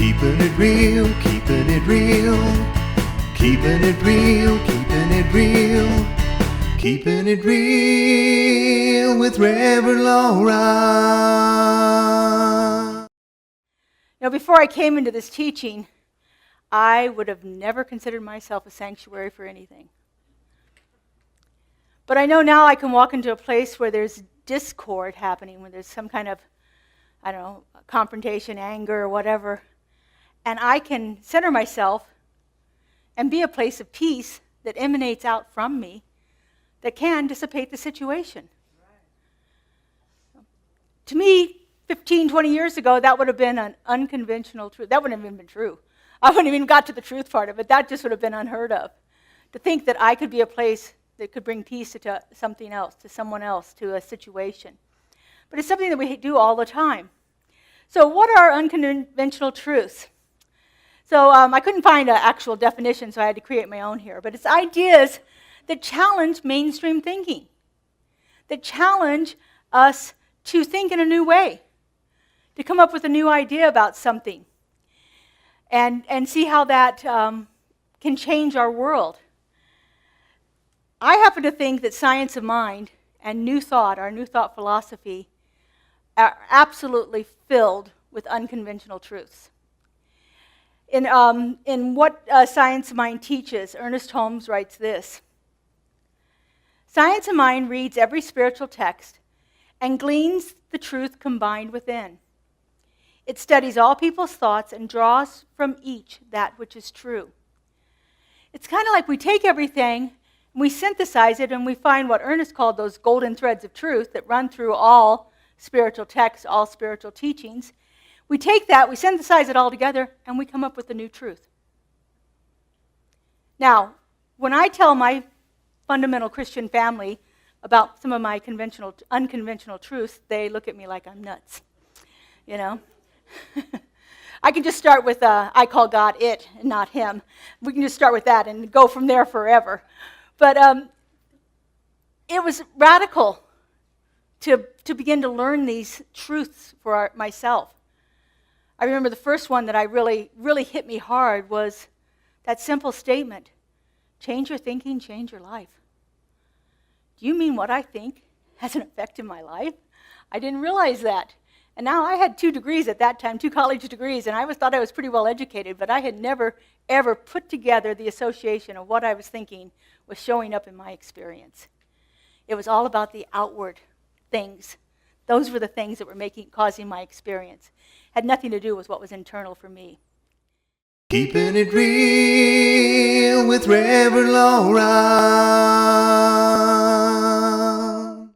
Keeping it real, keeping it real. Keeping it real, keeping it real. Keeping it real with Reverend Laura. Now, before I came into this teaching, I would have never considered myself a sanctuary for anything. But I know now I can walk into a place where there's discord happening, where there's some kind of, confrontation, anger, or whatever. And I can center myself and be a place of peace that emanates out from me that can dissipate the situation. Right. To me, 15, 20 years ago, that would have been an unconventional truth. That wouldn't have even been true. I wouldn't have even got to the truth part of it. That just would have been unheard of. To think that I could be a place that could bring peace to something else, to someone else, to a situation. But it's something that we do all the time. So what are unconventional truths? So I couldn't find an actual definition, so I had to create my own here. But it's ideas that challenge mainstream thinking, that challenge us to think in a new way, to come up with a new idea about something, and see how that can change our world. I happen to think that science of mind and new thought, our new thought philosophy, are absolutely filled with unconventional truths. In what Science of Mind teaches, Ernest Holmes writes this: Science of Mind reads every spiritual text and gleans the truth combined within. It studies all people's thoughts and draws from each that which is true. It's kind of like we take everything, and we synthesize it, and we find what Ernest called those golden threads of truth that run through all spiritual texts, all spiritual teachings. We take that, we synthesize it all together, and we come up with a new truth. Now, when I tell my fundamental Christian family about some of my unconventional truths, they look at me like I'm nuts, I can just start with, I call God it and not him. We can just start with that and go from there forever. But it was radical to begin to learn these truths for myself. I remember the first one that I really hit me hard was that simple statement: change your thinking, change your life. Do you mean what I think has an effect in my life? I didn't realize that. And now I had 2 degrees at that time, 2 college degrees, and I thought I was pretty well educated, but I had never, ever put together the association of what I was thinking was showing up in my experience. It was all about the outward things. Those were the things that were causing my experience. Had nothing to do with what was internal for me. Keeping it real with Reverend Laura.